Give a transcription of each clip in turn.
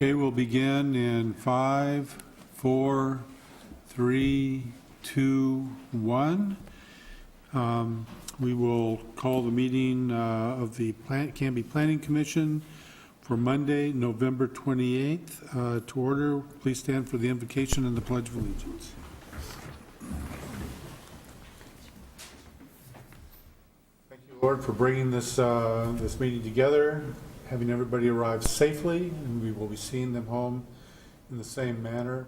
Okay, we'll begin in 5, 4, 3, 2, 1. We will call the meeting of the Canby Planning Commission for Monday, November 28th to order. Please stand for the invocation and the Pledge of Allegiance. Thank you, Lord, for bringing this meeting together, having everybody arrive safely, and we will be seeing them home in the same manner.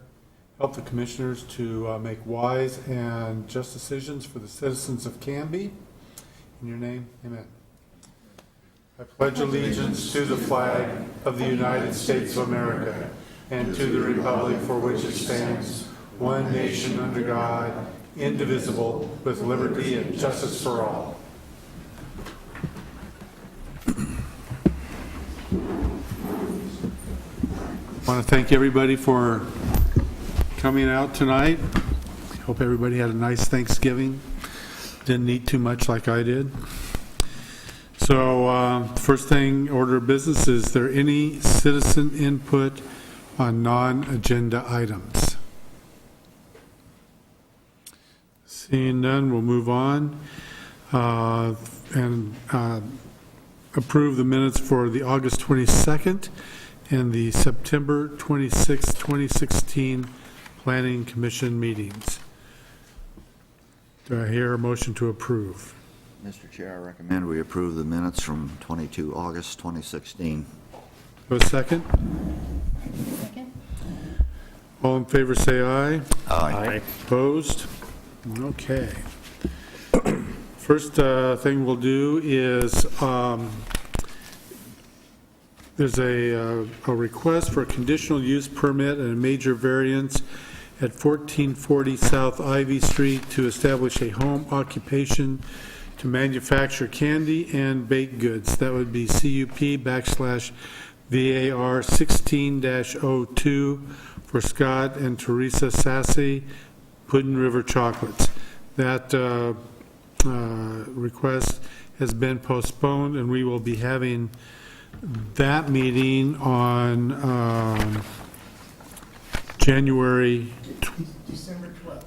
Help the commissioners to make wise and just decisions for the citizens of Canby. In your name, amen. I pledge allegiance to the flag of the United States of America and to the republic for which it stands, one nation under God, indivisible, with liberty and justice for all. I want to thank everybody for coming out tonight. Hope everybody had a nice Thanksgiving. Didn't eat too much like I did. So first thing, order of business, is there any citizen input on non-agenda items? Seeing none, we'll move on and approve the minutes for the August 22nd and the September 26, 2016 Planning Commission meetings. Do I hear a motion to approve? Mr. Chair, I recommend we approve the minutes from 22 August 2016. A second? Second. All in favor say aye. Aye. Opposed? Okay. First thing we'll do is there's a request for a conditional use permit and a major variance at 1440 South Ivy Street to establish a home occupation to manufacture candy and baked goods. That would be CUP/VAR 16-02 for Scott and Teresa Sassy, Puddin River Chocolates. That request has been postponed, and we will be having that meeting on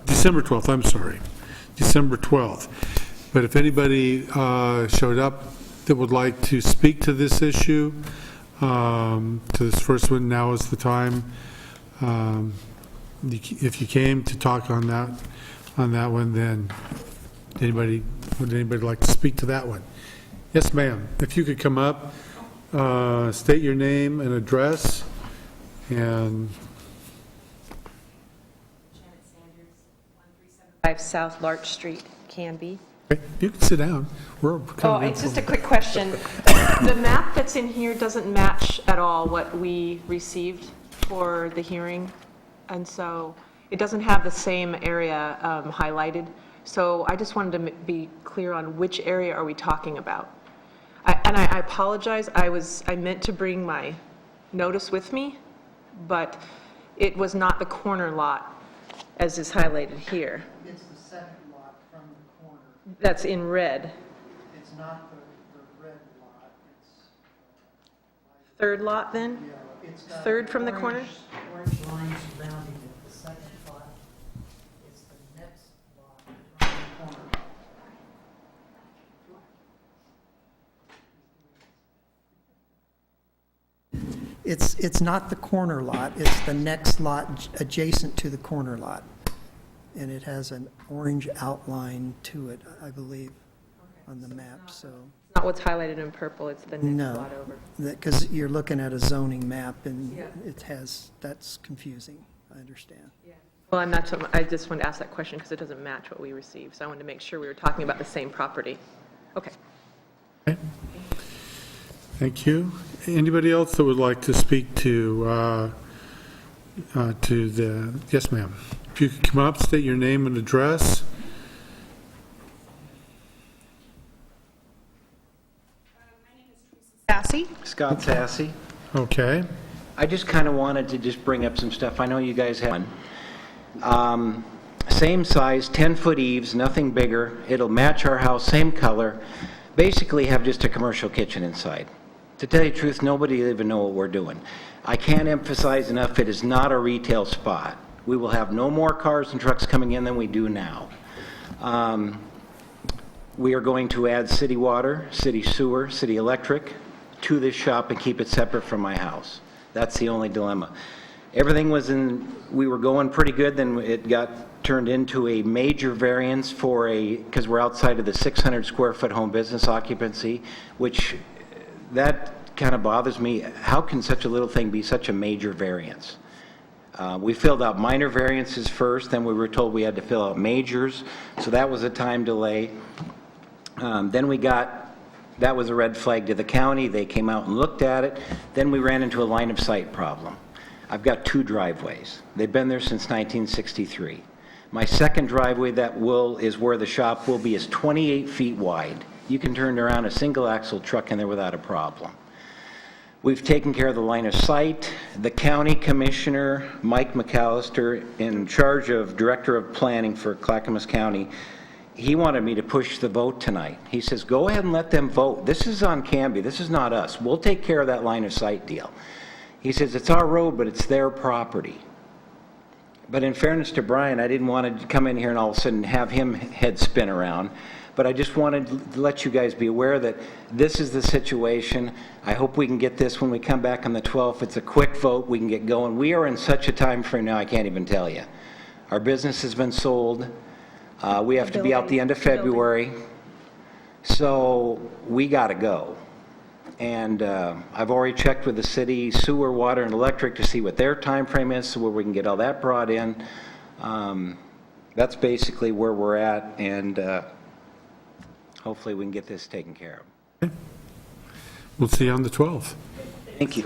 December 12th, I'm sorry, December 12th. But if anybody showed up that would like to speak to this issue, to this first one, now is the time. If you came to talk on that one, then would anybody like to speak to that one? Yes, ma'am. If you could come up, state your name and address, and 5 South Larch Street, Canby. you can sit down. We're Oh, coming in it's just from- a quick question. The map that's in here doesn't match at all what we received for the hearing, and so it doesn't have the same area highlighted. So I just wanted to be clear on which area are we talking about. I apologize, I meant to bring my notice with me, but it was not the corner lot as is highlighted here. It's the second lot from the corner. That's in red. It's not the red lot, it's... Third lot then? Yeah, it's got Third from the corner? Orange lines surrounding it, the second lot. It's the next lot from the corner. It's not the corner lot, it's the next lot adjacent to the corner lot. And it has an orange outline to it, I believe, on the map, so. Not what's highlighted in purple, it's the next No, lot over. because you're looking at a zoning map and Yeah. that's confusing, I understand. Well, I just wanted to ask that question because it doesn't match what we received, so I wanted to make sure we were talking about the same property. Okay. Okay. Thank you. Anybody else that would like to speak to the, yes, ma'am. If you could come up, state your name and address. Sassy. Scott Sassy. Okay. I just kind of wanted to just bring up some stuff. I know you guys have one. Same size, 10-foot eaves, nothing bigger. It'll match our house, same color. Basically have just a commercial kitchen inside. To tell you the truth, nobody even know what we're doing. I can't emphasize enough, it is not a retail spot. We will have no more cars and trucks coming in than we do now. We are going to add city water, city sewer, city electric to this shop and keep it separate from my house. That's the only dilemma. Everything was we were going pretty good, then it got turned into a major variance because we're outside of the 600 square foot home business occupancy, which that kind of bothers me. How can such a little thing be such a major variance? We filled out minor variances first, then we were told we had to fill out majors, so that was a time delay. That was a red flag to the county. They came out and looked at it. Then we ran into a line of sight problem. I've got 2 driveways. They've been there since 1963. My second driveway is where the shop will be is 28 feet wide. You can turn around a single axle truck in there without a problem. We've taken care of the line of sight. The county commissioner, Mike McAllister, in charge of director of planning for Clackamas County, he wanted me to push the vote tonight. He says, go ahead and let them vote. This is on Canby. This is not us. We'll take care of that line of sight deal. He says, it's our road, but it's their property. But in fairness to Brian, I didn't want to come in here and all of a sudden have him head spin around. But I just wanted to let you guys be aware that this is the situation. I hope we can get this when we come back on the 12th. It's a quick vote. We can get going. We are in such a time frame now, I can't even tell you. Our business has been sold. We have to be out the end of February. So we got to go. And I've already checked with the city, sewer, water, and electric to see what their time frame is so where we can get all that brought in. That's basically where we're at, and hopefully we can get this taken care of. We'll see you on the 12th. Thank you.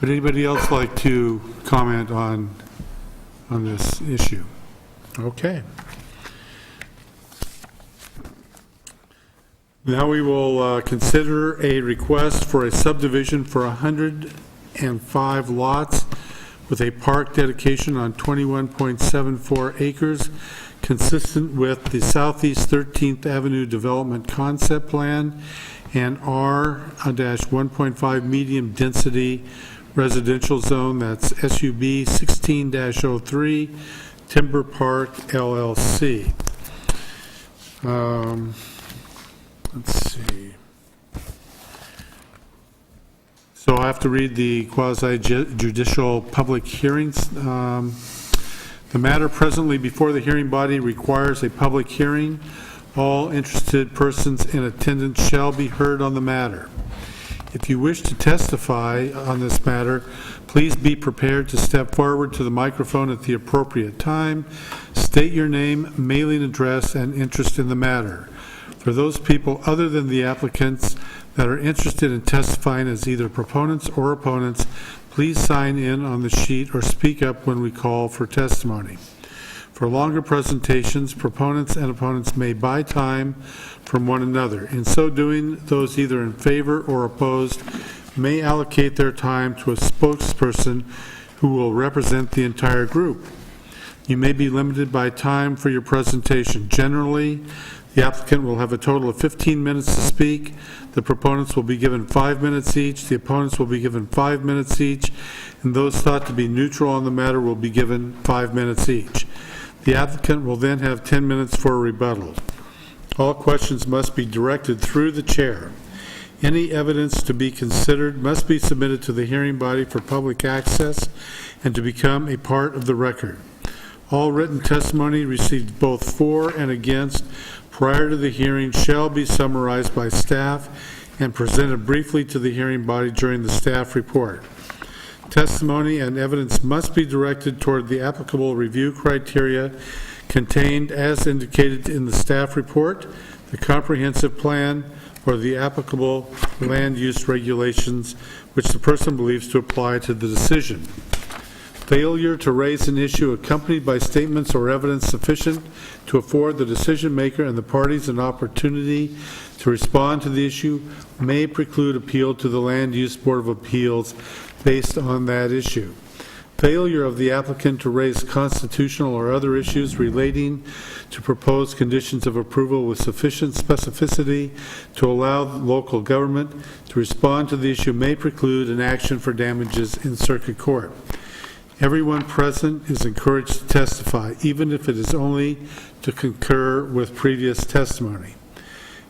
Would anybody else like to comment on this issue? Okay. Now we will consider a request for a subdivision for 105 lots with a park dedication on 21.74 acres, consistent with the Southeast 13th Avenue Development Concept Plan and R-1.5 medium density residential zone, that's SUB 16-03, Timber Park LLC. Let's see. So I have to read the quasi-judicial public hearings. The matter presently before the hearing body requires a public hearing. All interested persons in attendance shall be heard on the matter. If you wish to testify on this matter, please be prepared to step forward to the microphone at the appropriate time. State your name, mailing address, and interest in the matter. For those people other than the applicants that are interested in testifying as either proponents or opponents, please sign in on the sheet or speak up when we call for testimony. For longer presentations, proponents and opponents may buy time from one another. In so doing, those either in favor or opposed may allocate their time to a spokesperson who will represent the entire group. You may be limited by time for your presentation. Generally, the applicant will have a total of 15 minutes to speak. The proponents will be given 5 minutes each. The opponents will be given 5 minutes each. And those thought to be neutral on the matter will be given 5 minutes each. The applicant will then have 10 minutes for a rebuttal. All questions must be directed through the chair. Any evidence to be considered must be submitted to the hearing body for public access and to become a part of the record. All written testimony received both for and against prior to the hearing shall be summarized by staff and presented briefly to the hearing body during the staff report. Testimony and evidence must be directed toward the applicable review criteria contained as indicated in the staff report, the comprehensive plan, or the applicable land use regulations which the person believes to apply to the decision. Failure to raise an issue accompanied by statements or evidence sufficient to afford the decision maker and the parties an opportunity to respond to the issue may preclude appeal to the Land Use Board of Appeals based on that issue. failure of the applicant to raise constitutional or other issues relating to proposed conditions of approval with sufficient specificity to allow the local government to respond to the issue may preclude an action for damages in circuit court. Everyone present is encouraged to testify, even if it is only to concur with previous testimony.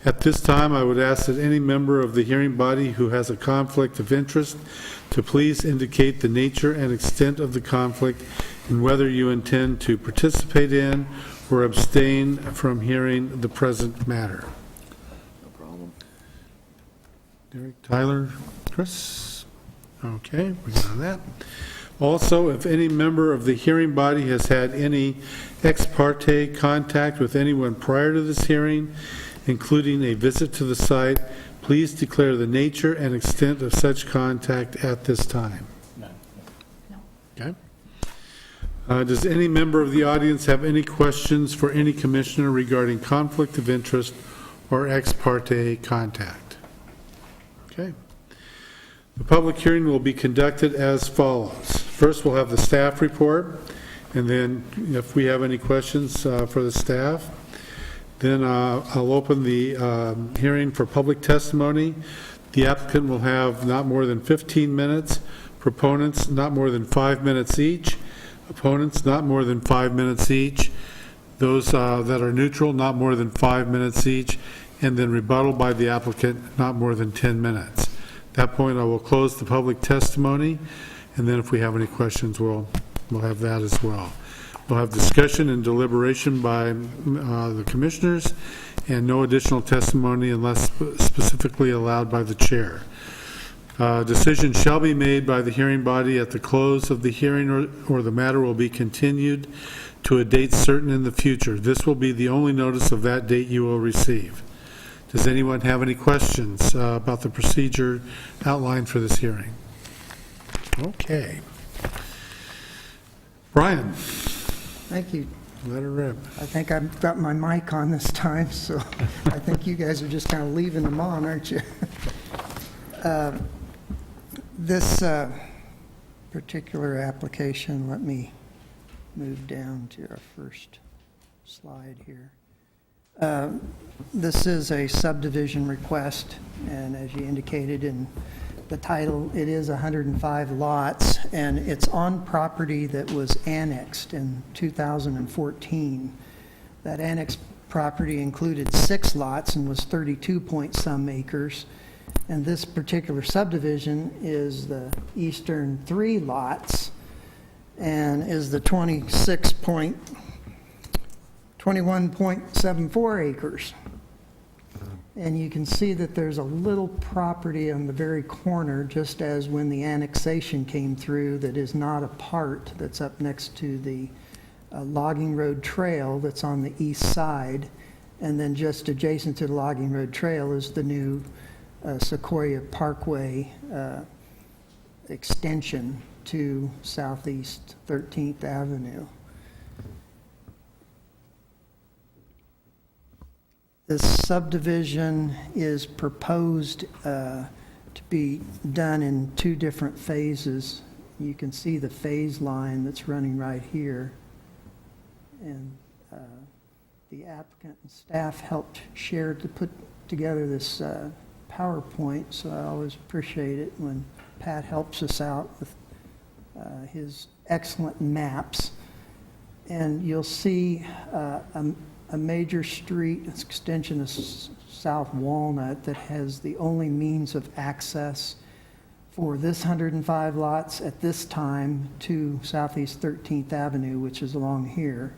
At this time, I would ask that any member of the hearing body who has a conflict of interest to please indicate the nature and extent of the conflict and whether you intend to participate in or abstain from hearing the present matter. No problem. Derek, Tyler, Chris? Okay, we got that. Also, if any member of the hearing body has had any ex parte contact with anyone prior to this hearing, including a visit to the site, please declare the nature and extent of such contact at this time. Okay. Does any member of the audience have any questions for any commissioner regarding conflict of interest or ex parte contact? Okay. The public hearing will be conducted as follows. First, we'll have the staff report, and then if we have any questions for the staff, then I'll open the hearing for public testimony. The applicant will have not more than 15 minutes, proponents not more than 5 minutes each, opponents not more than 5 minutes each, those that are neutral not more than 5 minutes each, and then rebuttal by the applicant not more than 10 minutes. At that point, I will close the public testimony, and then if we have any questions, we'll have that as well. We'll have discussion and deliberation by the commissioners, and no additional testimony unless specifically allowed by the chair. Decision shall be made by the hearing body at the close of the hearing, or the matter will be continued to a date certain in the future. This will be the only notice of that date you will receive. Does anyone have any questions about the procedure outlined for this hearing? Okay. Brian? Thank you. Let her rip. I think I've got my mic on this time, so I think you guys are just kind of leaving them on, aren't you? This particular application, let me move down to our first slide here. This is a subdivision request, and as you indicated in the title, it is 105 lots, and it's on property that was annexed in 2014. That annexed property included 6 lots and was 32 point some acres. And this particular subdivision is the eastern 3 lots and is the 21.74 acres. And you can see that there's a little property on the very corner, just as when the annexation came through, that is not a part, that's up next to the logging road trail that's on the east side. And then just adjacent to the logging road trail is the new Sequoia Parkway extension to Southeast 13th Avenue. This subdivision is proposed to be done in 2 different phases. You can see the phase line that's running right here. And the applicant and staff helped share to put together this PowerPoint, so I always appreciate it when Pat helps us out with his excellent maps. And you'll see a major street, it's extension of South Walnut, that has the only means of access for this 105 lots at this time to Southeast 13th Avenue, which is along here.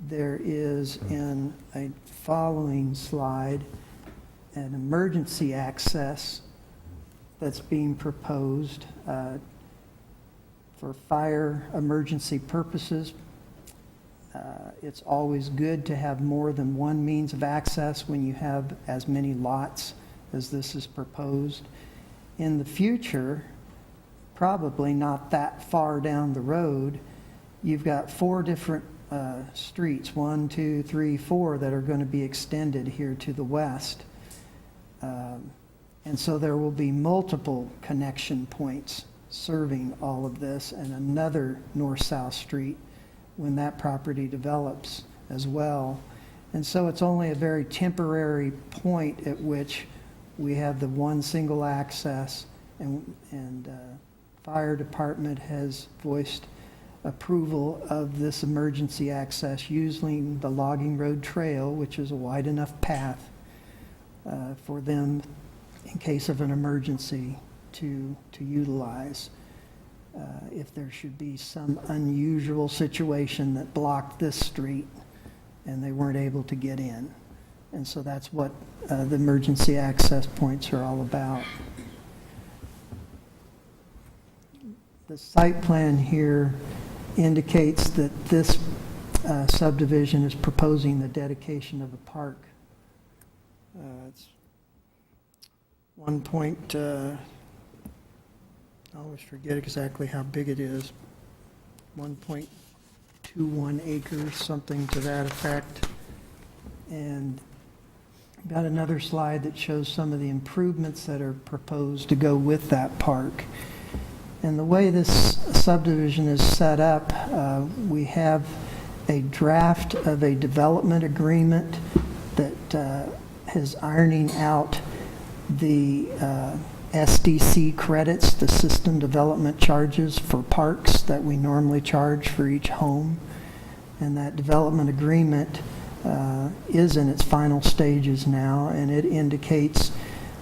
There is in a following slide an emergency access that's being proposed for fire emergency purposes. It's always good to have more than one means of access when you have as many lots as this is proposed. In the future, probably not that far down the road, you've got 4 different streets, 1, 2, 3, 4, that are going to be extended here to the west. And so there will be multiple connection points serving all of this, and another north-south street when that property develops as well. And so it's only a very temporary point at which we have the one single access, and fire department has voiced approval of this emergency access using the logging road trail, which is a wide enough path for them in case of an emergency to utilize. If there should be some unusual situation that blocked this street and they weren't able to get in. And so that's what the emergency access points are all about. The site plan here indicates that this subdivision is proposing the dedication of a park. It's 1 point, I always forget exactly how big it is, 1.21 acres, something to that effect. And got another slide that shows some of the improvements that are proposed to go with that park. And the way this subdivision is set up, we have a draft of a development agreement that is ironing out the SDC credits, the system development charges for parks that we normally charge for each home. And that development agreement is in its final stages now, and it indicates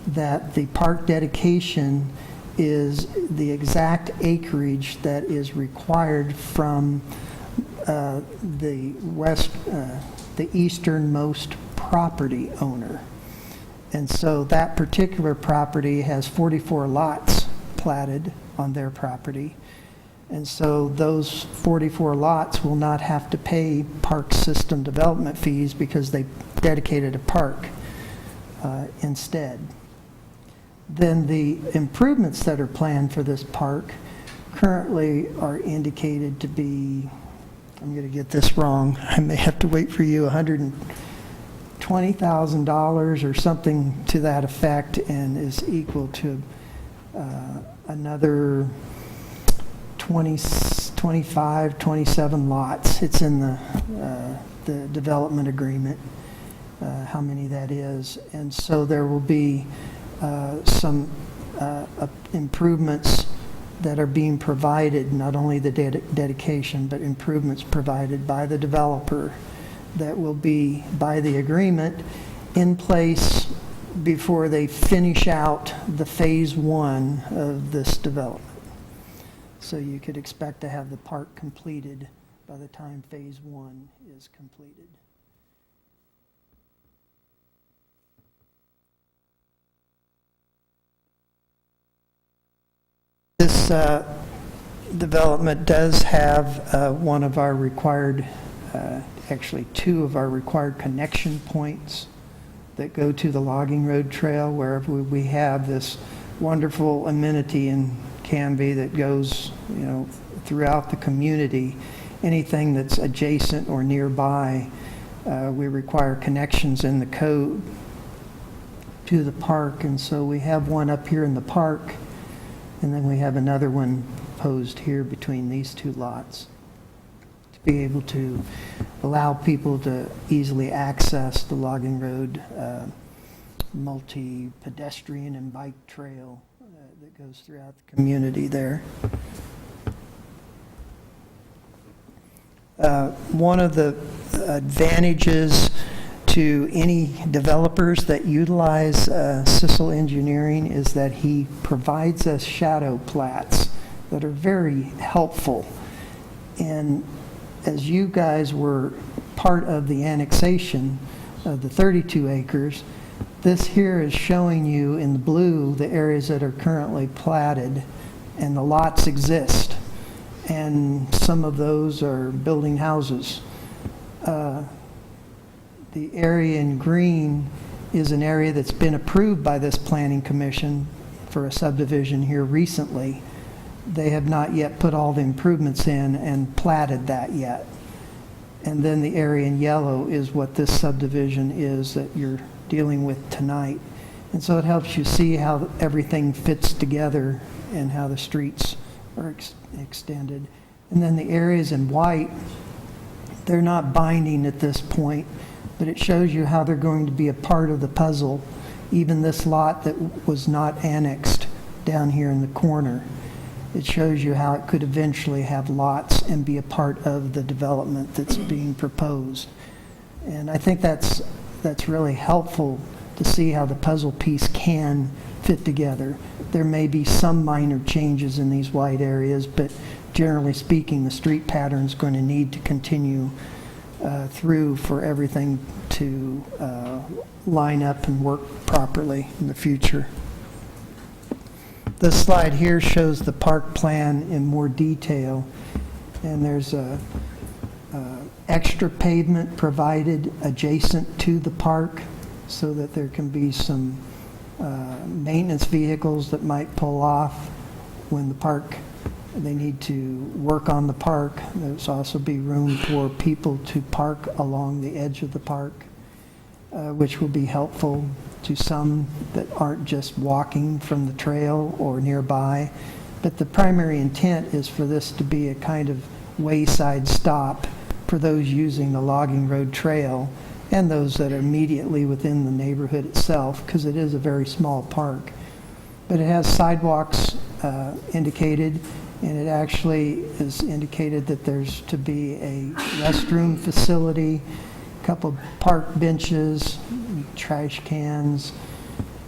that the park dedication is the exact acreage that is required from the easternmost property owner. And so that particular property has 44 lots platted on their property. And so those 44 lots will not have to pay park system development fees because they dedicated a park instead. Then the improvements that are planned for this park currently are indicated to be, I'm going to get this wrong, I may have to wait for you, $120,000 or something to that effect, and is equal to another 25, 27 lots. It's in the development agreement, how many that is. And so there will be some improvements that are being provided, not only the dedication, but improvements provided by the developer that will be, by the agreement, in place before they finish out the phase 1 of this development. So you could expect to have the park completed by the time phase 1 is completed. This development does have one of our required, actually 2 of our required connection points that go to the logging road trail, wherever we have this wonderful amenity in Canby that goes, throughout the community. Anything that's adjacent or nearby, we require connections in the code to the park. And so we have one up here in the park, and then we have another one posed here between these 2 lots to be able to allow people to easily access the logging road multi-pedestrian and bike trail that goes throughout the community there. One of the advantages to any developers that utilize Sissel Engineering is that he provides us shadow plats that are very helpful. And as you guys were part of the annexation of the 32 acres, this here is showing you in the blue the areas that are currently platted, and the lots exist. And some of those are building houses. The area in green is an area that's been approved by this planning commission for a subdivision here recently. They have not yet put all the improvements in and platted that yet. And then the area in yellow is what this subdivision is that you're dealing with tonight. And so it helps you see how everything fits together and how the streets are extended. And then the areas in white, they're not binding at this point, but it shows you how they're going to be a part of the puzzle. Even this lot that was not annexed down here in the corner, it shows you how it could eventually have lots and be a part of the development that's being proposed. And I think that's really helpful to see how the puzzle piece can fit together. There may be some minor changes in these white areas, but generally speaking, the street pattern's going to need to continue through for everything to line up and work properly in the future. This slide here shows the park plan in more detail, and there's a extra pavement provided adjacent to the park so that there can be some maintenance vehicles that might pull off when the park, they need to work on the park. There's also be room for people to park along the edge of the park, which will be helpful to some that aren't just walking from the trail or nearby. But the primary intent is for this to be a kind of wayside stop for those using the logging road trail and those that are immediately within the neighborhood itself, because it is a very small park. But it has sidewalks indicated, and it actually is indicated that there's to be a restroom facility, a couple park benches, trash cans,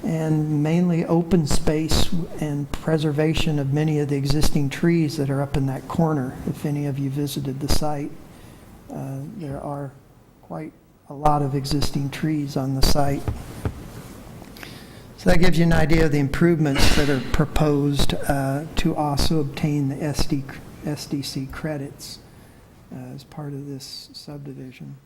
and mainly open space and preservation of many of the existing trees that are up in that corner. If any of you visited the site, there are quite a lot of existing trees on the site. So that gives you an idea of the improvements that are proposed to also obtain the SDC credits as part of this subdivision.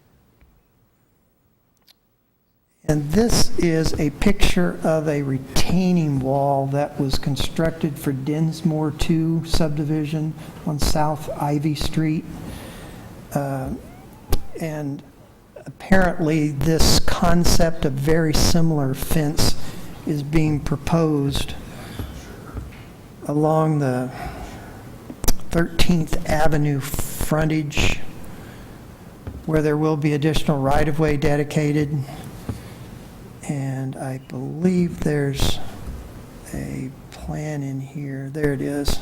And this is a picture of a retaining wall that was constructed for Dinsmore 2 subdivision on South Ivy Street. And apparently this concept of very similar fence is being proposed along the 13th Avenue frontage, where there will be additional right-of-way dedicated. And I believe there's a plan in here. There it is.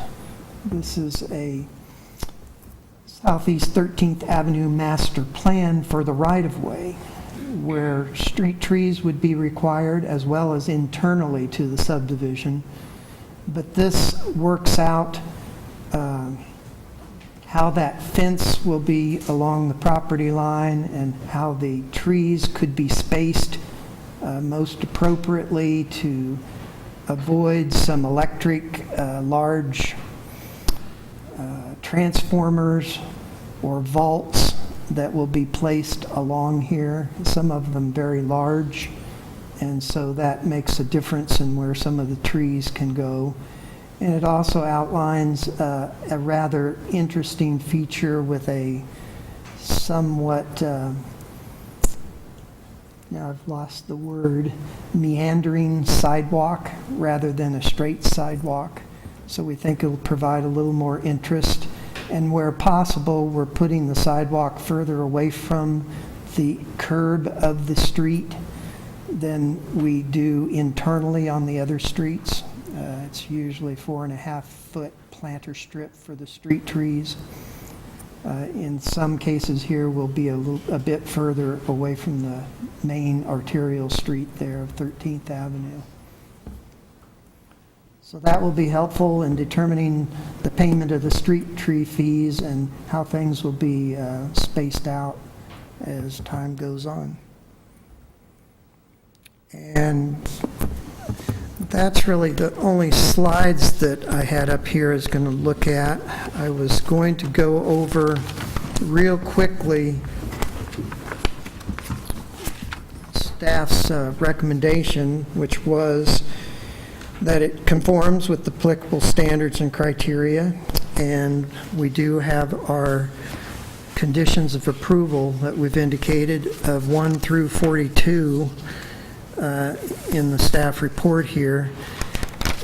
This is a Southeast 13th Avenue master plan for the right-of-way, where street trees would be required as well as internally to the subdivision. But this works out how that fence will be along the property line and how the trees could be spaced most appropriately to avoid some electric large transformers or vaults that will be placed along here, some of them very large, and so that makes a difference in where some of the trees can go. And it also outlines a rather interesting feature with a somewhat, now I've lost the word, meandering sidewalk rather than a straight sidewalk. So we think it will provide a little more interest. And where possible, we're putting the sidewalk further away from the curb of the street than we do internally on the other streets. It's usually 4.5-foot planter strip for the street trees. In some cases here, we'll be a bit further away from the main arterial street there of 13th Avenue. So that will be helpful in determining the payment of the street tree fees and how things will be spaced out as time goes on. And that's really the only slides that I had up here is going to look at. I was going to go over real quickly staff's recommendation, which was that it conforms with the applicable standards and criteria, and we do have our conditions of approval that we've indicated of 1 through 42 in the staff report here.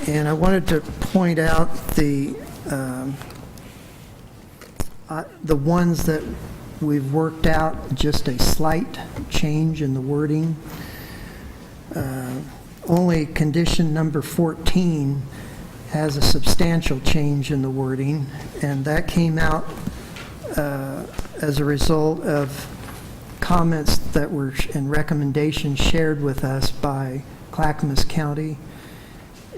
And I wanted to point out the The ones that we've worked out, just a slight change in the wording. Only condition number 14 has a substantial change in the wording, and that came out as a result of comments that were and recommendations shared with us by Clackamas County.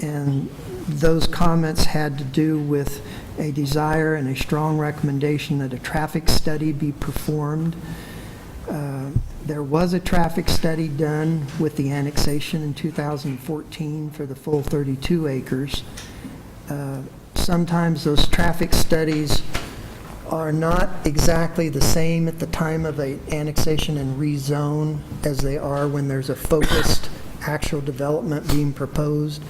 And those comments had to do with a desire and a strong recommendation that a traffic study be performed. There was a traffic study done with the annexation in 2014 for the full 32 acres. Sometimes those traffic studies are not exactly the same at the time of an annexation and rezone as they are when there's a focused actual development being proposed.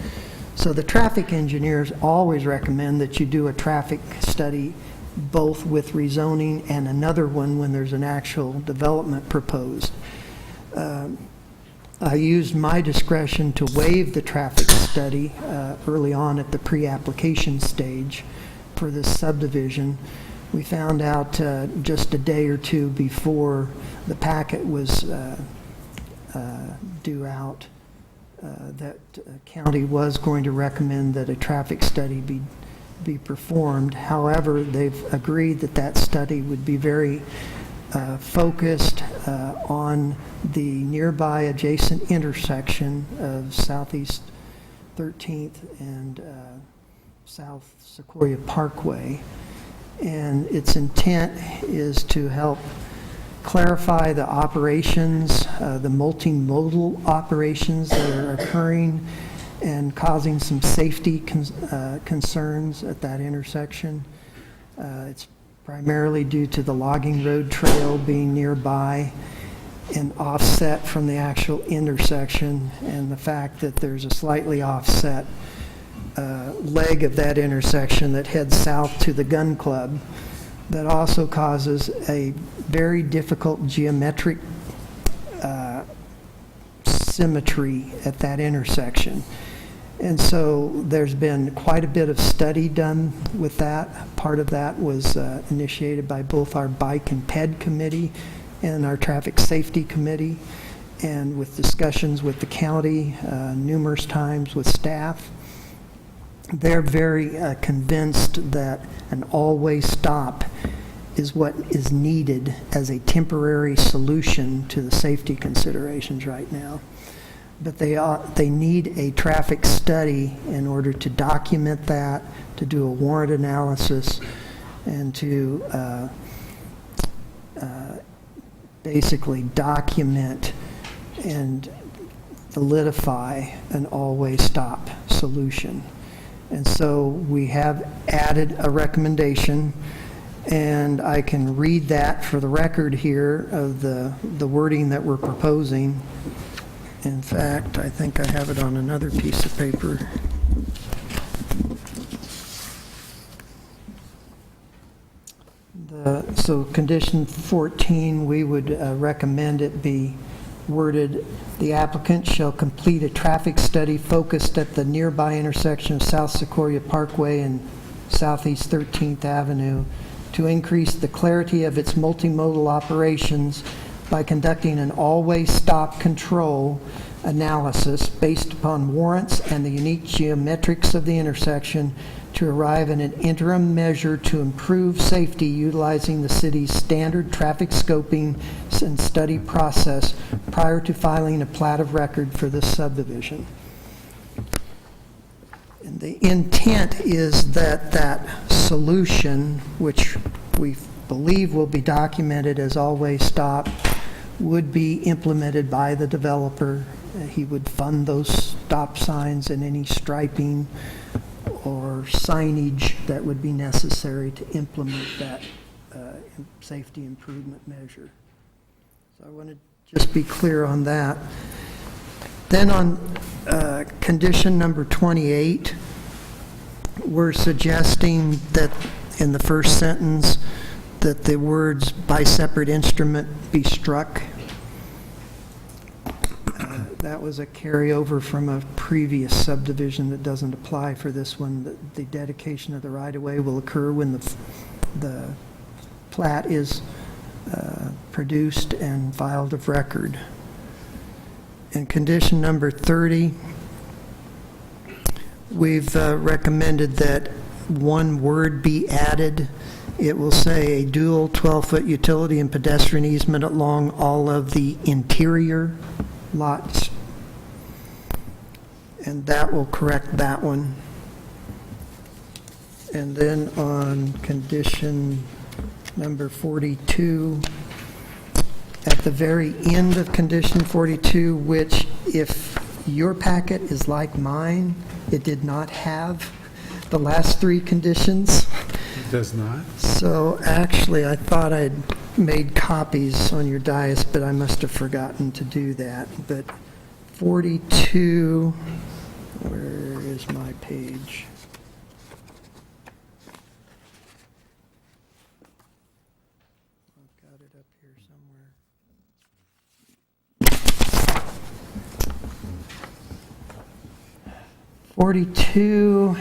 So the traffic engineers always recommend that you do a traffic study both with rezoning and another one when there's an actual development proposed. I used my discretion to waive the traffic study early on at the pre-application stage for this subdivision. We found out just a day or two before the packet was due out that county was going to recommend that a traffic study be performed. However, they've agreed that that study would be very focused on the nearby adjacent intersection of Southeast 13th and South Sequoia Parkway. And its intent is to help clarify the operations, the multimodal operations that are occurring and causing some safety concerns at that intersection. It's primarily due to the logging road trail being nearby and offset from the actual intersection, and the fact that there's a slightly offset leg of that intersection that heads south to the gun club that also causes a very difficult geometric symmetry at that intersection. And so there's been quite a bit of study done with that. Part of that was initiated by both our Bike and Ped Committee and our Traffic Safety Committee, and with discussions with the county numerous times with staff. They're very convinced that an all-way stop is what is needed as a temporary solution to the safety considerations right now. But they need a traffic study in order to document that, to do a warrant analysis, and to basically document and solidify an all-way stop solution. And so we have added a recommendation, and I can read that for the record here of the wording that we're proposing. In fact, I think I have it on another piece of paper. So condition 14, we would recommend it be worded, the applicant shall complete a traffic study focused at the nearby intersection of South Sequoia Parkway and Southeast 13th Avenue to increase the clarity of its multimodal operations by conducting an all-way stop control analysis based upon warrants and the unique geometrics of the intersection to arrive at an interim measure to improve safety utilizing the city's standard traffic scoping and study process prior to filing a plat of record for this subdivision. And the intent is that that solution, which we believe will be documented as all-way stop, would be implemented by the developer. He would fund those stop signs and any striping or signage that would be necessary to implement that safety improvement measure. So I want to just be clear on that. Then on condition number 28, we're suggesting that in the first sentence that the words by separate instrument be struck. That was a carryover from a previous subdivision that doesn't apply for this one. The dedication of the right-of-way will occur when the plat is produced and filed of record. And condition number 30, we've recommended that one word be added. It will say a dual 12-foot utility and pedestrian easement along all of the interior lots. And that will correct that one. And then on condition number 42, at the very end of condition 42, which if your packet is like mine, it did not have the last three conditions. It does not? So actually, I thought I'd made copies on your dais, but I must have forgotten to do that. But 42, where is my page? I've got it up here somewhere. 42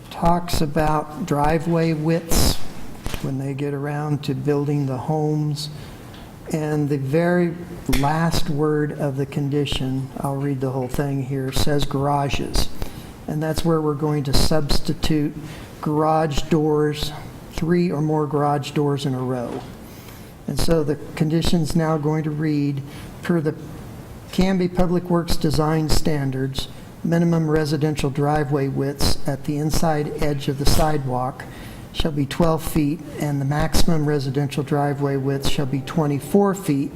talks about driveway widths when they get around to building the homes. And the very last word of the condition, I'll read the whole thing here, says garages. And that's where we're going to substitute garage doors, 3 or more garage doors in a row. And so the condition's now going to read, per the Canby Public Works design standards, minimum residential driveway widths at the inside edge of the sidewalk shall be 12 feet, and the maximum residential driveway width shall be 24 feet,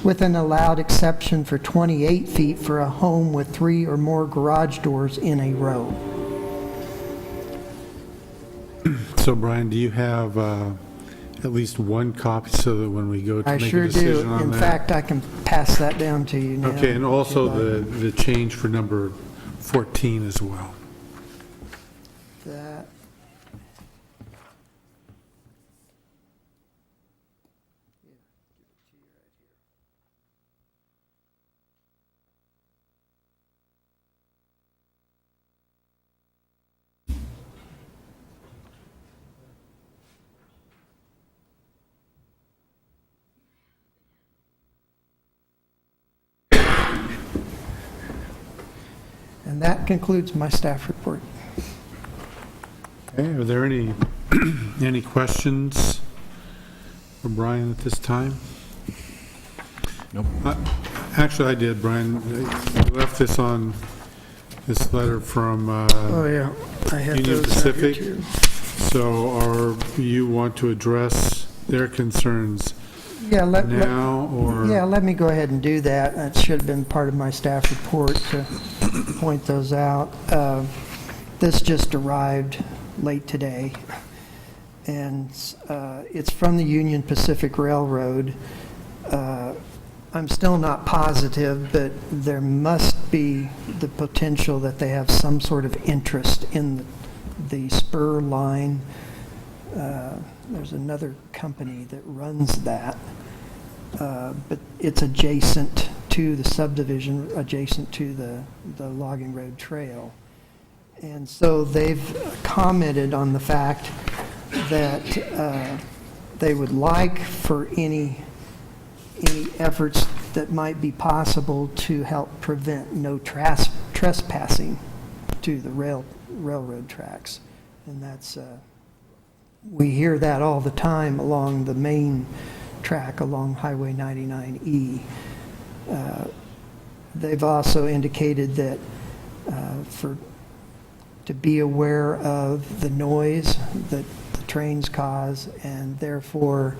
with an allowed exception for 28 feet for a home with 3 or more garage doors in a row. So Brian, do you have at least one copy so that when we go to I make a sure decision do. on In that? fact, I can pass that down to you now. Okay, and also if you'd like. the change for number 14 as well. That. And that concludes my staff report. Okay, are there any, any questions for Brian at this time? Nope. Actually, I did, Brian. I left this on, this letter from Oh, yeah, I had Union those out here Pacific. too. So you want to address their concerns Yeah, now, or? yeah, let me go ahead and do that. That should have been part of my staff report to point those out. This just arrived late today, and it's from the Union Pacific Railroad. I'm still not positive, but there must be the potential that they have some sort of interest in the spur line. There's another company that runs that, but it's adjacent to the subdivision, adjacent to the logging road trail. And so they've commented on the fact that they would like for any efforts that might be possible to help prevent no trespassing to the railroad tracks. And that's, we hear that all the time along the main track along Highway 99E. They've also indicated that to be aware of the noise that the trains cause, and therefore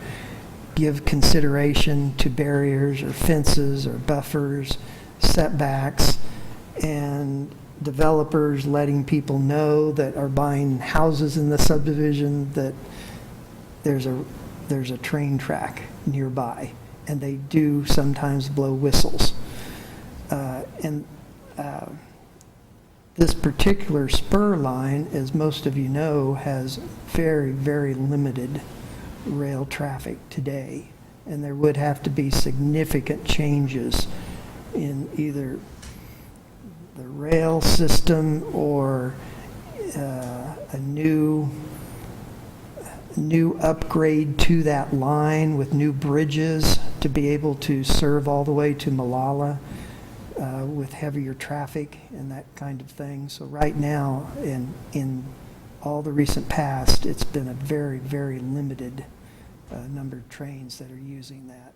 give consideration to barriers or fences or buffers, setbacks, and developers letting people know that are buying houses in the subdivision that there's a train track nearby, and they do sometimes blow whistles. This particular spur line, as most of you know, has very, very limited rail traffic today, and there would have to be significant changes in either the rail system or a new upgrade to that line with new bridges to be able to serve all the way to Malala with heavier traffic and that kind of thing. So right now, in all the recent past, it's been a very, very limited number of trains that are using that.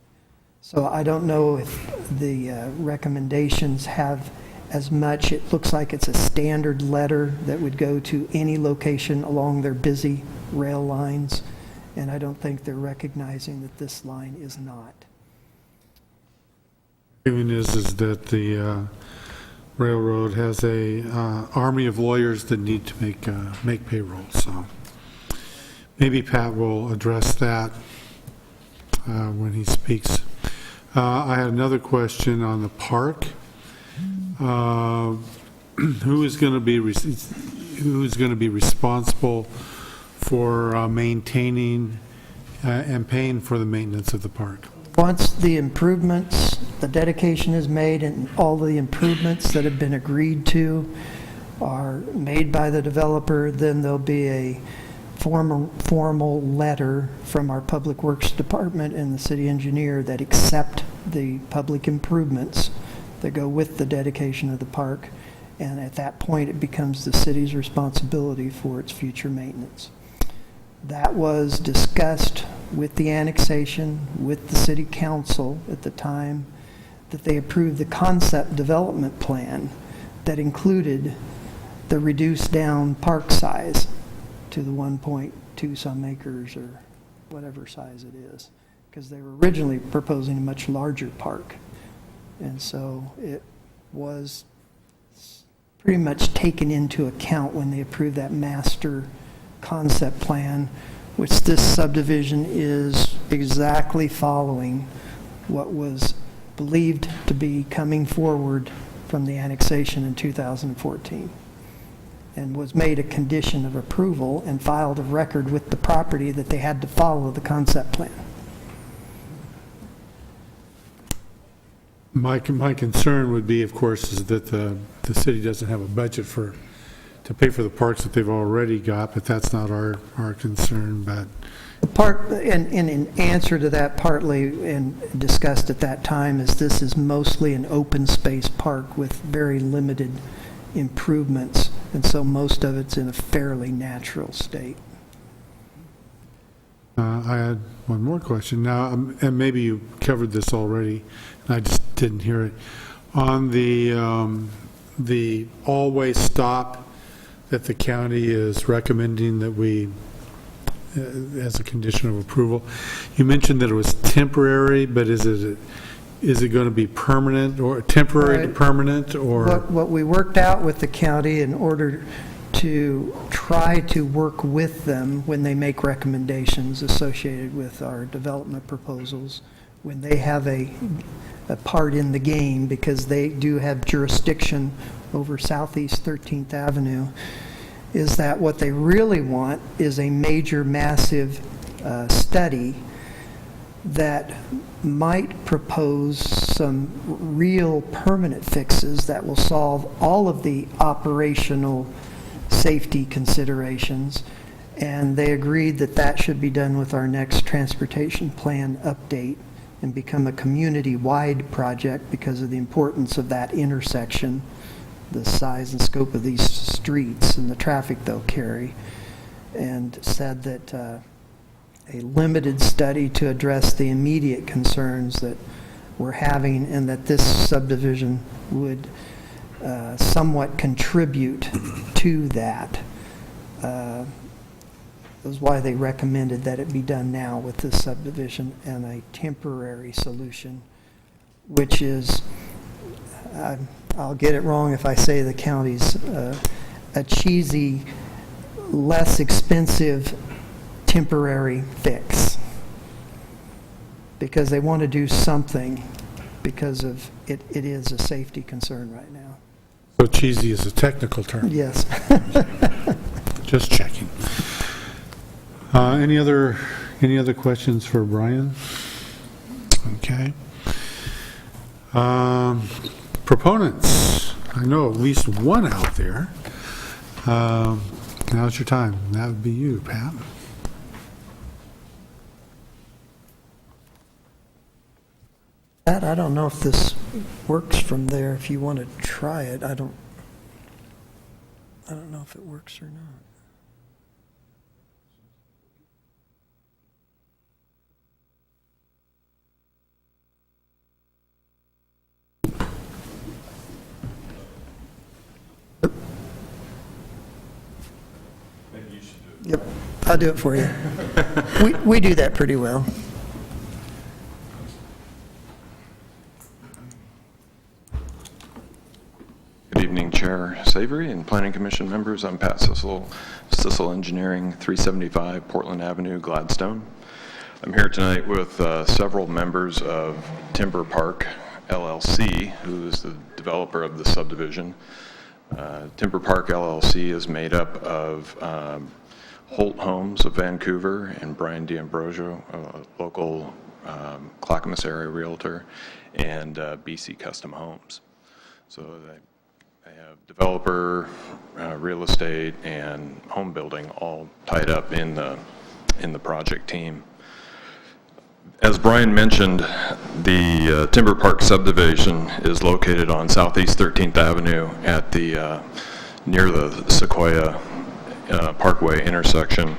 So I don't know if the recommendations have as much. It looks like it's a standard letter that would go to any location along their busy rail lines, and I don't think they're recognizing that this line is not. Feeling is that the railroad has a army of lawyers that need to make payroll, so maybe Pat will address that when he speaks. I had another question on the park. Who is going to be responsible for maintaining and paying for the maintenance of the park? Once the improvements, the dedication is made and all the improvements that have been agreed to are made by the developer, then there'll be a formal letter from our Public Works Department and the city engineer that accept the public improvements that go with the dedication of the park. And at that point, it becomes the city's responsibility for its future maintenance. That was discussed with the annexation, with the city council at the time that they approved the concept development plan that included the reduced down park size to the 1.2 some acres or whatever size it is, because they were originally proposing a much larger park. And so it was pretty much taken into account when they approved that master concept plan, which this subdivision is exactly following what was believed to be coming forward from the annexation in 2014, and was made a condition of approval and filed a record with the property that they had to follow the concept plan. My concern would be, of course, is that the city doesn't have a budget to pay for the parks that they've already got, but that's not our concern. But The part, and in answer to that partly, and discussed at that time, is this is mostly an open space park with very limited improvements, and so most of it's in a fairly natural state. I had one more question now, and maybe you covered this already, and I just didn't hear it. On the all-way stop that the county is recommending that we, as a condition of approval, you mentioned that it was temporary, but is it going to be permanent, or temporary to permanent, or? What we worked out with the county in order to try to work with them when they make recommendations associated with our development proposals, when they have a part in the game, because they do have jurisdiction over Southeast 13th Avenue, is that what they really want is a major, massive study that might propose some real permanent fixes that will solve all of the operational safety considerations, and they agreed that that should be done with our next transportation plan update and become a community-wide project because of the importance of that intersection, the size and scope of these streets and the traffic they'll carry, and said that a limited study to address the immediate concerns that we're having, and that this subdivision would somewhat contribute to that. That's why they recommended that it be done now with this subdivision, and a temporary solution, which is, I'll get it wrong if I say the county's a cheesy, less expensive temporary fix, because they want to do something because of it is a safety concern right now. So cheesy is a technical term. Yes. Just checking. Any other questions for Brian? Okay. Proponents, I know at least one out there. Now's your time. That would be you, Pat. Pat, I don't know if this works from there. If you want to try it, I don't know if it works or not. Yep, I'll do it for you. We do that pretty well. Good evening, Chair Savory and Planning Commission members. I'm Pat Sissel, Sissel Engineering, 375 Portland Avenue, Gladstone. I'm here tonight with several members of Timber Park LLC, who is the developer of the subdivision. Timber Park LLC is made up of Holt Homes of Vancouver and Brian D'Ambrosio, a local Clackamas area realtor, and BC Custom Homes. So they have developer, real estate, and home building all tied up in the project team. As Brian mentioned, the Timber Park subdivision is located on Southeast 13th Avenue at the near the Sequoia Parkway intersection.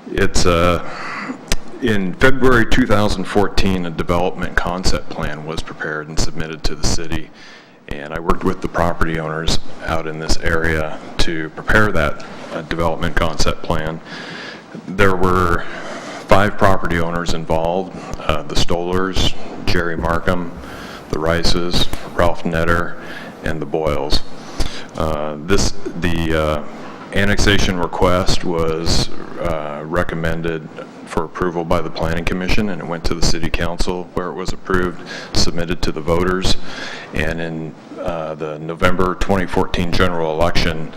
It's in February 2014, a development concept plan was prepared and submitted to the city, and I worked with the property owners out in this area to prepare that development concept plan. There were 5 property owners involved, the Stolers, Jerry Markham, the Rices, Ralph Netter, and the Boyles. The annexation request was recommended for approval by the Planning Commission, and it went to the City Council, where it was approved, submitted to the voters, and in the November 2014 general election,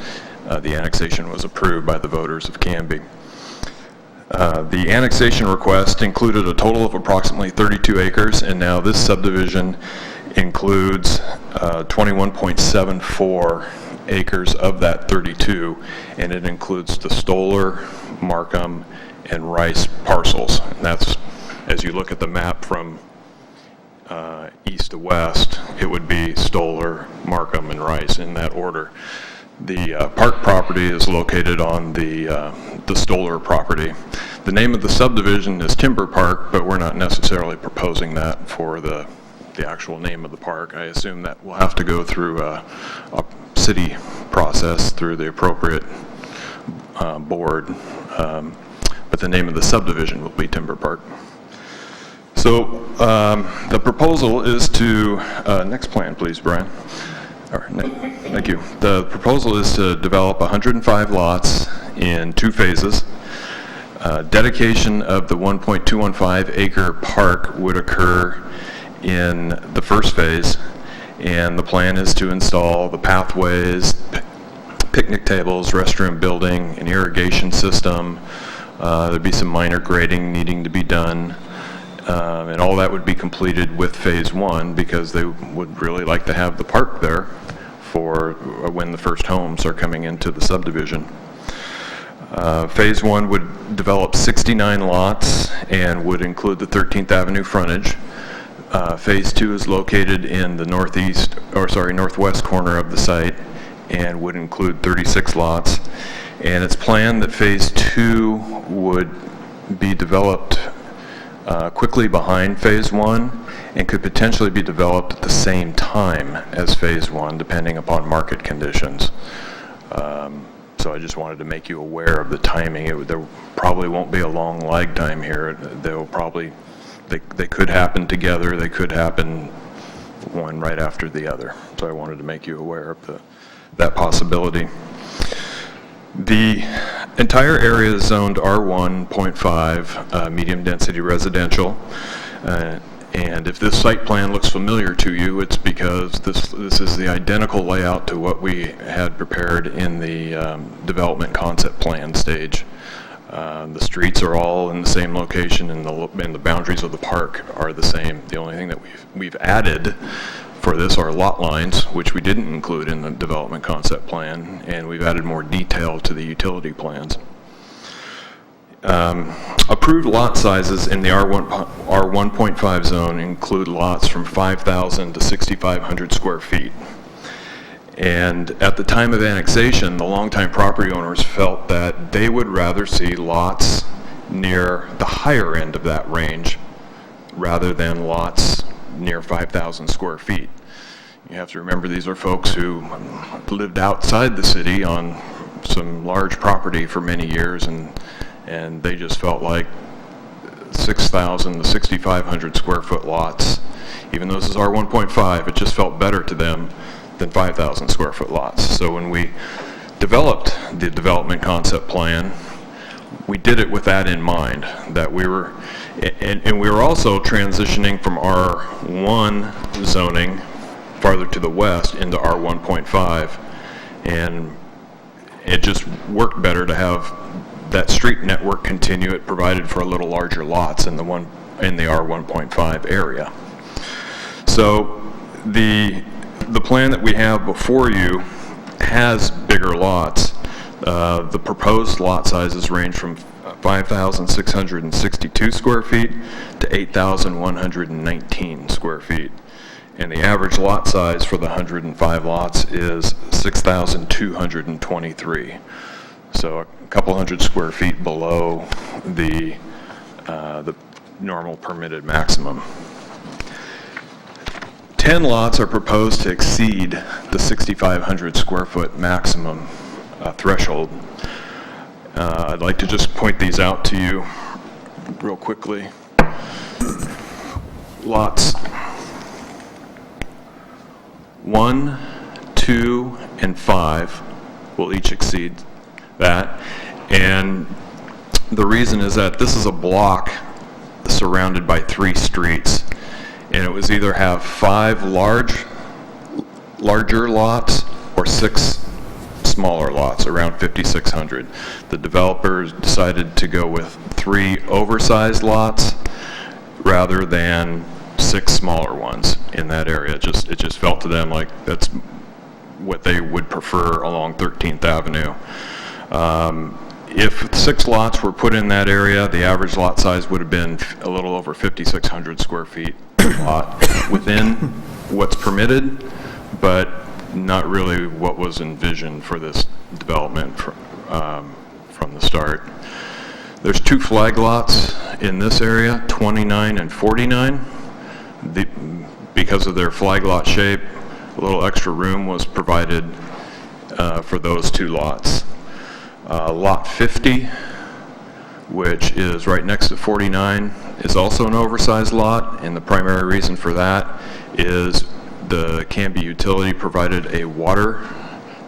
the annexation was approved by the voters of Canby. The annexation request included a total of approximately 32 acres, and now this subdivision includes 21.74 acres of that 32, and it includes the Stoller, Markham, and Rice parcels. And that's, as you look at the map from east to west, it would be Stoller, Markham, and Rice in that order. The park property is located on the Stoller property. The name of the subdivision is Timber Park, but we're not necessarily proposing that for the actual name of the park. I assume that we'll have to go through a city process through the appropriate board, but the name of the subdivision will be Timber Park. So the proposal is to, next plan please, Brian. All right, thank you. The proposal is to develop 105 lots in 2 phases. Dedication of the 1.215 acre park would occur in the first phase, and the plan is to install the pathways, picnic tables, restroom building, an irrigation system. There'd be some minor grading needing to be done, and all that would be completed with phase 1, because they would really like to have the park there for when the first homes are coming into the subdivision. Phase 1 would develop 69 lots and would include the 13th Avenue frontage. Phase 2 is located in the northwest corner of the site and would include 36 lots. And it's planned that phase 2 would be developed quickly behind phase 1 and could potentially be developed at the same time as phase 1, depending upon market conditions. So I just wanted to make you aware of the timing. There probably won't be a long lag time here. They could happen together. They could happen one right after the other. So I wanted to make you aware of that possibility. The entire area is zoned R1.5, medium density residential. And if this site plan looks familiar to you, it's because this is the identical layout to what we had prepared in the development concept plan stage. The streets are all in the same location, and the boundaries of the park are the same. The only thing that we've added for this are lot lines, which we didn't include in the development concept plan, and we've added more detail to the utility plans. Approved lot sizes in the R1.5 zone include lots from 5,000 to 6,500 square feet. And at the time of annexation, the longtime property owners felt that they would rather see lots near the higher end of that range rather than lots near 5,000 square feet. You have to remember, these are folks who lived outside the city on some large property for many years, and they just felt like 6,000 to 6,500 square foot lots, even though this is R1.5, it just felt better to them than 5,000 square foot lots. So when we developed the development concept plan, we did it with that in mind, that we were, and we were also transitioning from R1 zoning farther to the west into R1.5, and it just worked better to have that street network continue. It provided for a little larger lots in the R1.5 area. So the plan that we have before you has bigger lots. The proposed lot sizes range from 5,662 square feet to 8,119 square feet. And the average lot size for the 105 lots is 6,223. So a couple hundred square feet below the normal permitted maximum. 10 lots are proposed to exceed the 6,500 square foot maximum threshold. I'd like to just point these out to you real quickly. Lots 1, 2, and 5 will each exceed that. And the reason is that this is a block surrounded by 3 streets. And it was either have 5 larger lots or 6 smaller lots, around 5,600. The developers decided to go with 3 oversized lots rather than 6 smaller ones in that area. It just felt to them like that's what they would prefer along 13th Avenue. If 6 lots were put in that area, the average lot size would have been a little over 5,600 square feet lot within what's permitted, but not really what was envisioned for this development from the start. There's 2 flag lots in this area, 29 and 49. Because of their flag lot shape, a little extra room was provided for those 2 lots. Lot 50, which is right next to 49, is also an oversized lot, and the primary reason for that is the Canby utility provided a water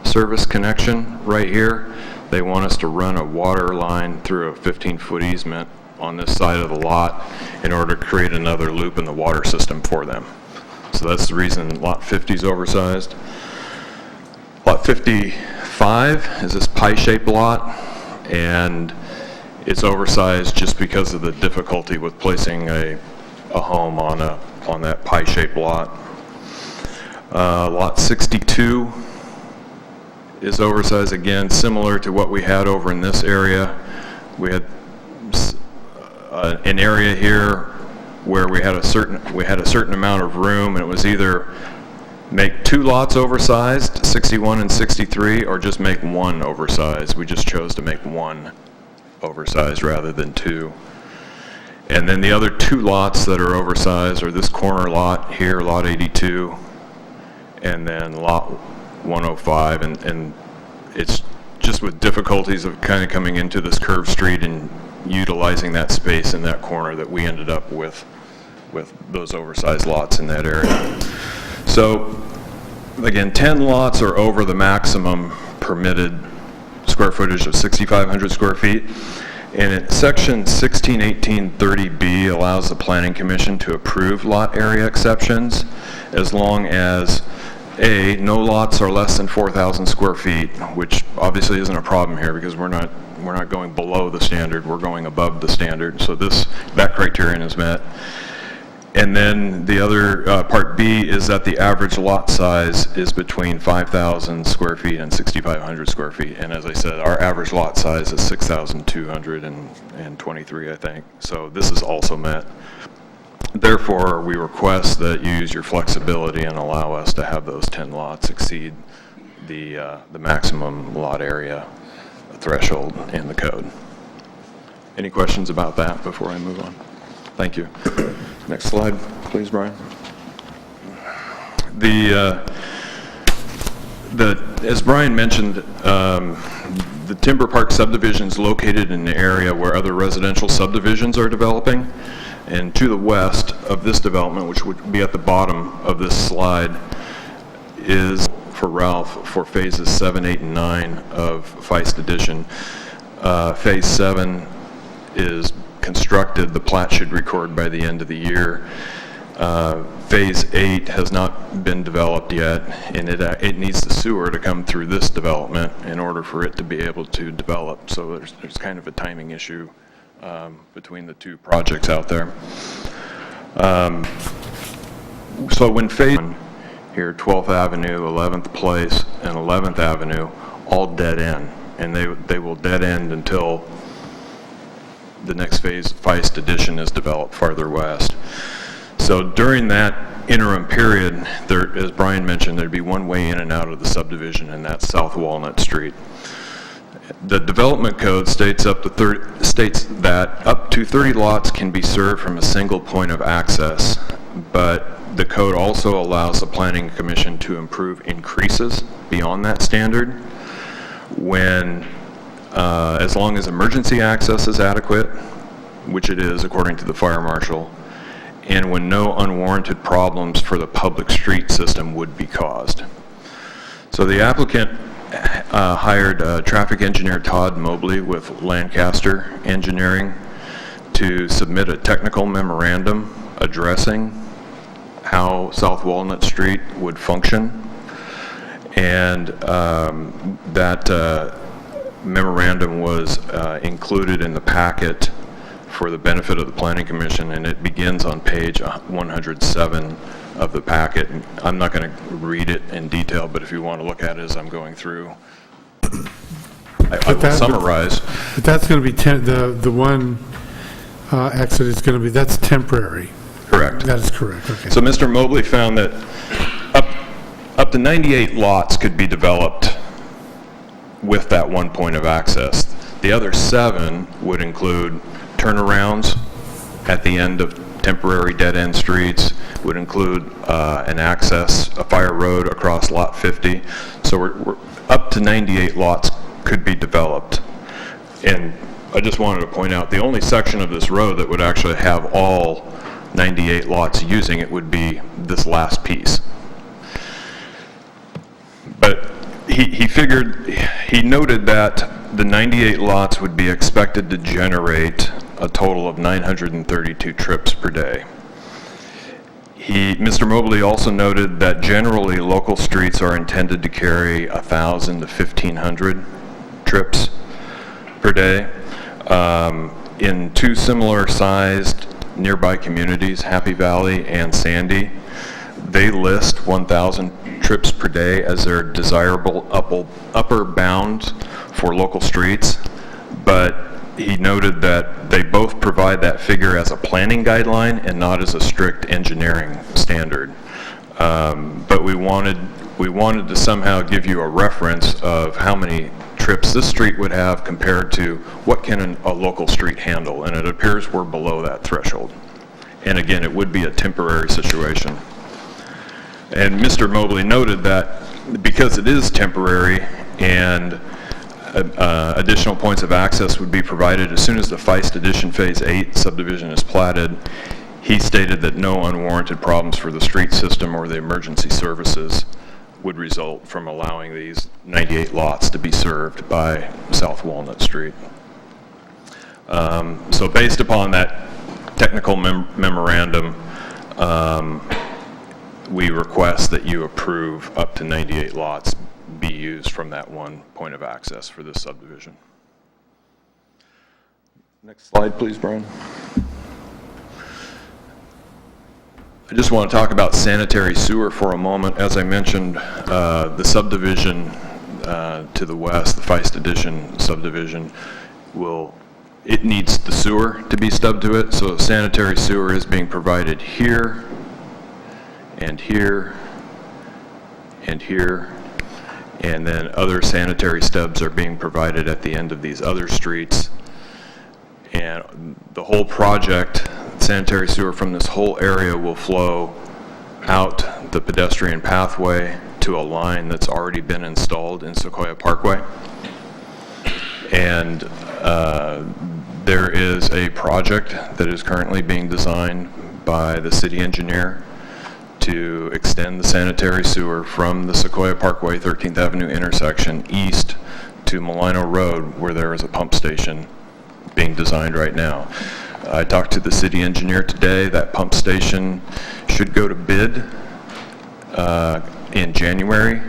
service connection right here. They want us to run a water line through a 15-foot easement on this side of the lot in order to create another loop in the water system for them. So that's the reason lot 50 is oversized. Lot 55 is this pie-shaped lot, and it's oversized just because of the difficulty with placing a home on that pie-shaped lot. Lot 62 is oversized again, similar to what we had over in this area. We had an area here where we had a certain amount of room, and it was either make 2 lots oversized, 61 and 63, or just make 1 oversized. We just chose to make 1 oversized rather than 2. And then the other 2 lots that are oversized are this corner lot here, lot 82, and then lot 105, and it's just with difficulties of kind of coming into this curved street and utilizing that space in that corner that we ended up with those oversized lots in that area. So again, 10 lots are over the maximum permitted square footage of 6,500 square feet. And section 161830B allows the Planning Commission to approve lot area exceptions as long as A, no lots are less than 4,000 square feet, which obviously isn't a problem here because we're not We're not going below the standard, we're going above the standard. So that criterion is met. And then the other, part B, is that the average lot size is between 5,000 square feet and 6,500 square feet. And as I said, our average lot size is 6,223, I think. So this is also met. Therefore, we request that you use your flexibility and allow us to have those 10 lots exceed the maximum lot area threshold in the code. Any questions about that before I move on? Thank you. Next slide, please, Brian. As Brian mentioned, the Timber Park subdivision is located in an area where other residential subdivisions are developing. And to the west of this development, which would be at the bottom of this slide, is for Ralph for phases 7, 8, and 9 of Feist Edition. Phase 7 is constructed. The plat should record by the end of the year. Phase 8 has not been developed yet, and it needs the sewer to come through this development in order for it to be able to develop. So there's kind of a timing issue between the two projects out there. So when phase 1 here, 12th Avenue, 11th Place, and 11th Avenue, all dead end, and they will dead end until the next phase, Feist Edition, is developed farther west. So during that interim period, as Brian mentioned, there'd be one way in and out of the subdivision, and that's South Walnut Street. The development code states that up to 30 lots can be served from a single point of access, but the code also allows the Planning Commission to approve increases beyond that standard when as long as emergency access is adequate, which it is according to the fire marshal, and when no unwarranted problems for the public street system would be caused. So the applicant hired traffic engineer Todd Mobley with Lancaster Engineering to submit a technical memorandum addressing how South Walnut Street would function, and that memorandum was included in the packet for the benefit of the Planning Commission, and it begins on page 107 of the packet. I'm not going to read it in detail, but if you want to look at it as I'm going through, I will summarize. But that's going to be, the one exit is going to be, that's temporary. Correct. That is correct, okay. So Mr. Mobley found that up to 98 lots could be developed with that one point of access. The other 7 would include turnarounds at the end of temporary dead-end streets, would include a fire road across lot 50. So we're up to 98 lots could be developed. And I just wanted to point out, the only section of this road that would actually have all 98 lots using it would be this last piece. But he noted that the 98 lots would be expected to generate a total of 932 trips per day. Mr. Mobley also noted that generally local streets are intended to carry 1,000 to 1,500 trips per day. In 2 similar sized nearby communities, Happy Valley and Sandy, they list 1,000 trips per day as their desirable upper bound for local streets, but he noted that they both provide that figure as a planning guideline and not as a strict engineering standard. But we wanted to somehow give you a reference of how many trips this street would have compared to what can a local street handle, and it appears we're below that threshold. And again, it would be a temporary situation. And Mr. Mobley noted that because it is temporary and additional points of access would be provided as soon as the Feist Edition Phase 8 subdivision is platted, he stated that no unwarranted problems for the street system or the emergency services would result from allowing these 98 lots to be served by South Walnut Street. So based upon that technical memorandum, we request that you approve up to 98 lots be used from that one point of access for this subdivision. Next slide, please, Brian. I just want to talk about sanitary sewer for a moment. As I mentioned, the subdivision to the west, the Feist Addition subdivision, it needs the sewer to be stubbed to it, so sanitary sewer is being provided here, and here, and here, and then other sanitary stubs are being provided at the end of these other streets. And the whole project, sanitary sewer from this whole area will flow out the pedestrian pathway to a line that's already been installed in Sequoia Parkway. And there is a project that is currently being designed by the city engineer to extend the sanitary sewer from the Sequoia Parkway 13th Avenue intersection east to Molino Road, where there is a pump station being designed right now. I talked to the city engineer today. That pump station should go to bid in January.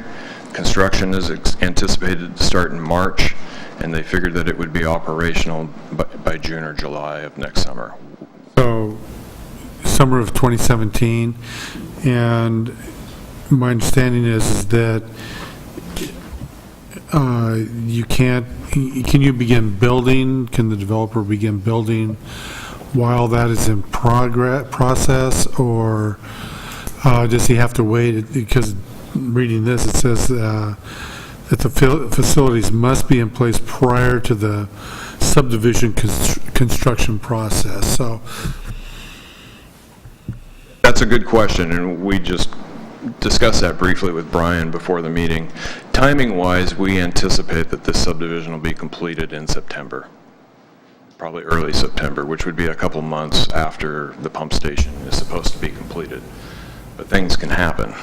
Construction is anticipated to start in March, and they figured that it would be operational by June or July of next summer. So, summer of 2017, and my understanding is that can you begin building, can the developer begin building while that is in process, or does he have to wait? Because reading this, it says that the facilities must be in place prior to the subdivision construction process. So that's a good question, and we just discussed that briefly with Brian before the meeting. Timing-wise, we anticipate that this subdivision will be completed in September, probably early September, which would be a couple months after the pump station is supposed to be completed. But things can happen.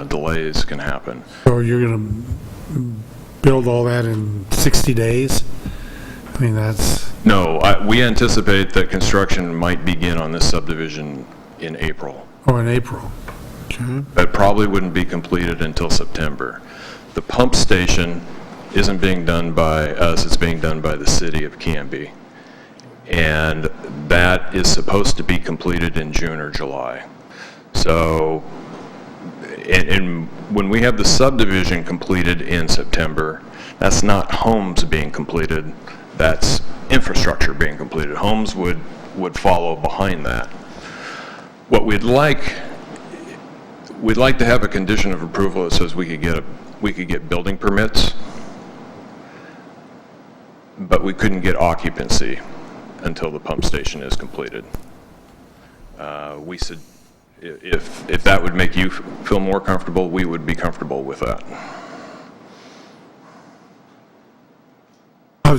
Delays can happen. So you're going to build all that in 60 days? I mean, that's... No, we anticipate that construction might begin on this subdivision in April. Oh, in April. Okay. It probably wouldn't be completed until September. The pump station isn't being done by us, it's being done by the city of Canby. And that is supposed to be completed in June or July. So, and when we have the subdivision completed in September, that's not homes being completed, that's infrastructure being completed. Homes would follow behind that. What we'd like to have a condition of approval that says we could get building permits, but we couldn't get occupancy until the pump station is completed. We said, if that would make you feel more comfortable, we would be comfortable with that. I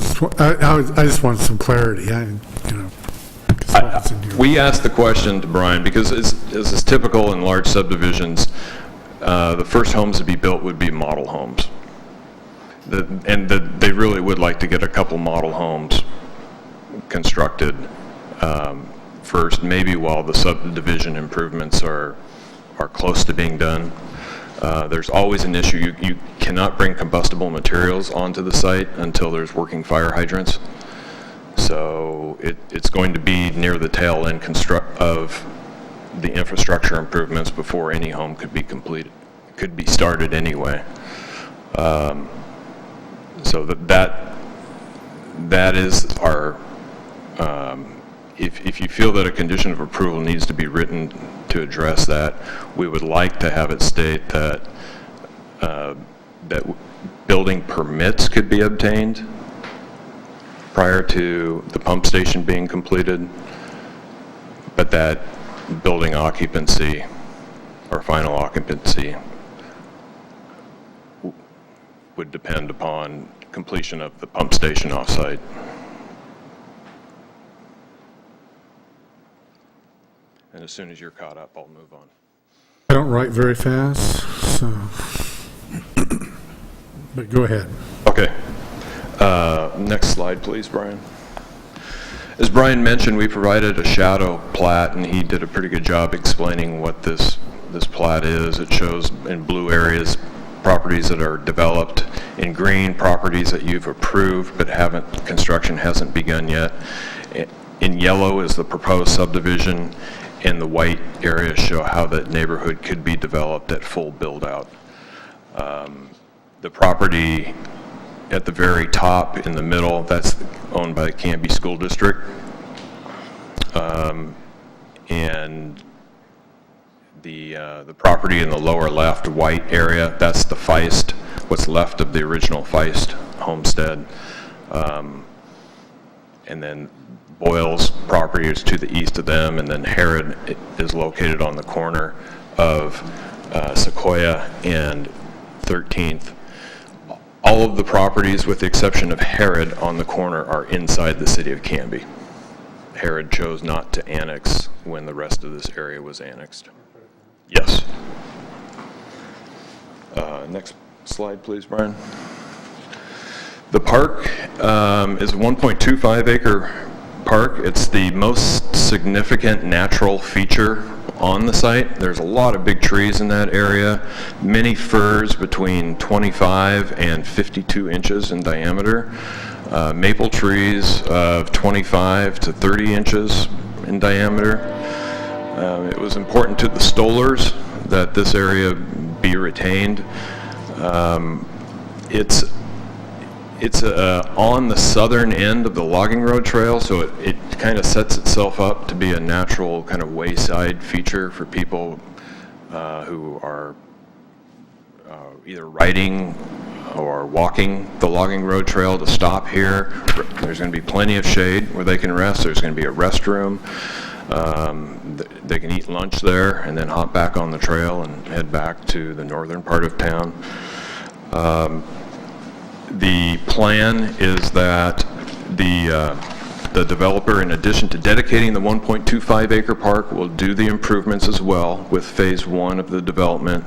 just want some clarity. We asked the question to Brian because, as is typical in large subdivisions, the first homes to be built would be model homes. They really would like to get a couple model homes constructed first, maybe while the subdivision improvements are close to being done. There's always an issue. You cannot bring combustible materials onto the site until there's working fire hydrants. So it's going to be near the tail end of the infrastructure improvements before any home could be completed, could be started anyway. So that is our, if you feel that a condition of approval needs to be written to address that, we would like to have it state that that building permits could be obtained prior to the pump station being completed, but that building occupancy or final occupancy would depend upon completion of the pump station offsite. And as soon as you're caught up, I'll move on. I don't write very fast, so, but go ahead. Okay. Next slide, please, Brian. As Brian mentioned, we provided a shadow plat, and he did a pretty good job explaining what this plat is. It shows in blue areas properties that are developed. In green, properties that you've approved but construction hasn't begun yet. In yellow is the proposed subdivision, and the white areas show how that neighborhood could be developed at full build-out. The property at the very top in the middle, that's owned by the Canby School District. And the property in the lower left, white area, that's the Feist, what's left of the original Feist homestead. And then Boyle's property is to the east of them, and then Herod is located on the corner of Sequoia and 13th. All of the properties, with the exception of Herod on the corner, are inside the city of Canby. Herod chose not to annex when the rest of this area was annexed. Yes. Next slide, please, Brian. The park is a 1.25 acre park. It's the most significant natural feature on the site. There's a lot of big trees in that area, many firs between 25 and 52 inches in diameter, maple trees of 25 to 30 inches in diameter. It was important to the stolers that this area be retained. It's on the southern end of the logging road trail, so it kind of sets itself up to be a natural kind of wayside feature for people who are either riding or walking the logging road trail to stop here. There's going to be plenty of shade where they can rest. There's going to be a restroom. They can eat lunch there and then hop back on the trail and head back to the northern part of town. The plan is that the developer, in addition to dedicating the 1.25 acre park, will do the improvements as well with phase 1 of the development.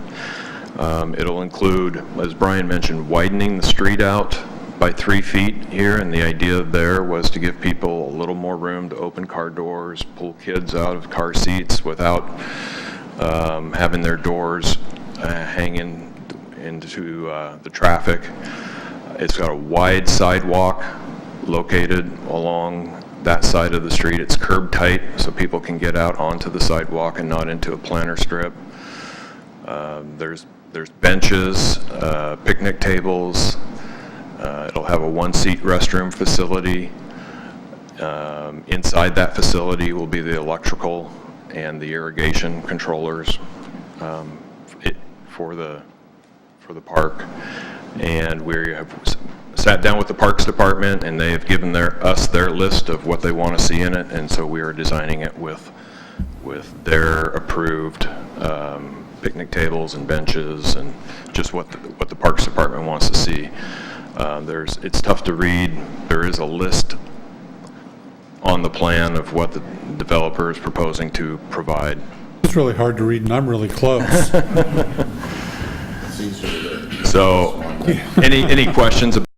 It'll include, as Brian mentioned, widening the street out by 3 feet here, and the idea there was to give people a little more room to open car doors, pull kids out of car seats without having their doors hanging into the traffic. It's got a wide sidewalk located along that side of the street. It's curb tight, so people can get out onto the sidewalk and not into a planter strip. There's benches, picnic tables. It'll have a 1-seat restroom facility. Inside that facility will be the electrical and the irrigation controllers for the park. And we have sat down with the Parks Department, and they have given us their list of what they want to see in it, and so we are designing it with their approved picnic tables and benches and just what the Parks Department wants to see. It's tough to read. There is a list on the plan of what the developer is proposing to provide. It's really hard to read, and I'm really close. It's easier to So, any questions about